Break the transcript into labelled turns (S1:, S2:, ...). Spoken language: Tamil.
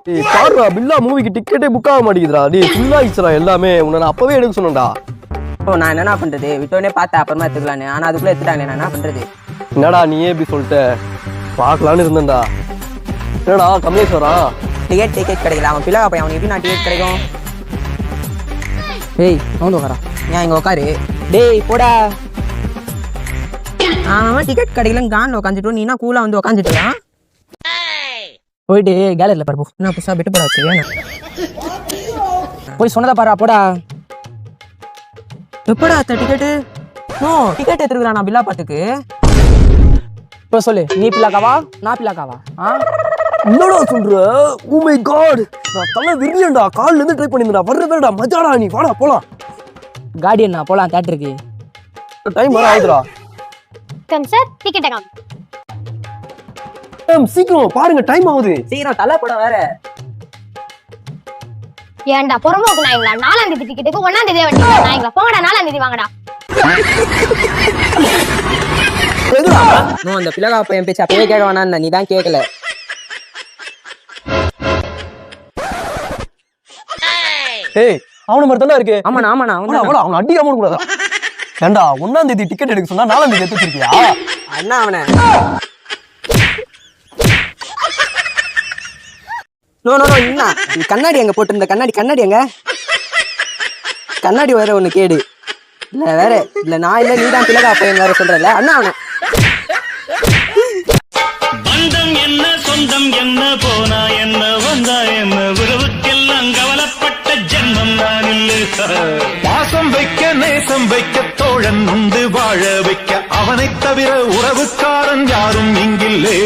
S1: பாருடா பில்லா மூவிக்கு டிக்கெட்டே புக் ஆக மாட்டேங்குதுடா. டேய் ஃபுல் ஆயிடுச்சுடா எல்லாமே. உன்னை நான் அப்பவே எடுக்க சொன்னேன்டா.
S2: நான் என்ன பண்றது, விட்டோடனே பார்த்தேன் அப்புறமா எடுத்துக்கலான்னு. ஆனா அதுக்குள்ள எடுத்துட்டாங்க, நான் என்ன பண்றது?
S1: என்னடா நீயே இப்படி சொல்லிட்ட? பார்க்கலான்னு இருந்தேன்டா. என்னடா கமலேஸ்வரா
S2: டிக்கெட் கிடைக்கல. அவன் பிள்ளை பையன், அவனுக்கு எப்படி நான் டிக்கெட் கிடைக்கும்? ஏய் வந்து உட்காரா. ஏன் இங்க உட்காரு. டேய் போடா. அவன் டிக்கெட் கிடைக்கலன்னு கான்ல உட்காந்துட்டு நீ என்ன கூலா வந்து உட்காந்துட்டுறான்? போயிட்டு கேலரியில பாரு. என்ன புதுசா பெட்டு போட வச்சு போய் சொன்னதா பாரா. போடா. எப்படா டிக்கெட்டு? நோ டிக்கெட் எடுத்துருக்கா நான் பில்லா பாட்டுக்கு. இப்போ சொல்லு, நீ பிள்ளாக்காவா நான் பிள்ளாக்காவா?
S1: என்னடா சொல்ற? ஓ மை காட், நான் தலை விரியண்டா. கால்ல இருந்து ட்ரை பண்ணிருந்தா. வர்றதடா மஜாடா. நீ வாடா போலாம்.
S2: கார்டியன் போலாம் தியேட்டருக்கு.
S1: டைம் வர ஆகுதுடா.
S3: கம் சார் டிக்கெட் அகம்.
S1: சீக்கிரம் பாருங்க, டைம் ஆகுது.
S2: சீக்கிரம் தலை போட வேற.
S3: ஏன்டா பொறம்போக்கு நாய்ங்களா? 4ஆம் தேதி டிக்கெட்டுக்கு 1ஆம் தேதியே வண்டிங்க நாய்ங்களா. போங்கடா 4ஆம் தேதி வாங்கடா.
S2: அந்த பிள்ளை பையன் பேச்சு அப்பவே கேட்க வேணாம், நீ தான் கேட்கல.
S1: ஏய் அவன மாதிரி தானே இருக்கு.
S2: ஆமாண்ணா ஆமாண்ணா
S1: அவன் அடிக்காம கூடாதா? ஏண்டா 1ஆம் தேதி டிக்கெட் எடுக்க சொன்னா 4ஆம் தேதி எடுத்து வச்சிருக்கியா?
S2: அண்ணா அவனை நோ நோ நோ என்ன கண்ணாடி எங்க போட்டிருந்த கண்ணாடி எங்க? கண்ணாடி வேற ஒண்ணு கேடு இல்ல வேற இல்ல. நான் இல்ல நீதான் பிள்ளை பையன் வேற சொல்றல. அண்ணா அவனை
S4: பந்தம் என்ன சொந்தம் என்ன போனா என்ன வந்தா என்ன உறவுக்கெல்லாம் கவலைப்பட்ட ஜென்மம் நான் இல்லை. பாசம் வைக்க நேசம் வைக்க தோழன் உண்டு வாழ வைக்க அவனைத் தவிர உறவுக்காரன் யாரும் இங்கில்லே.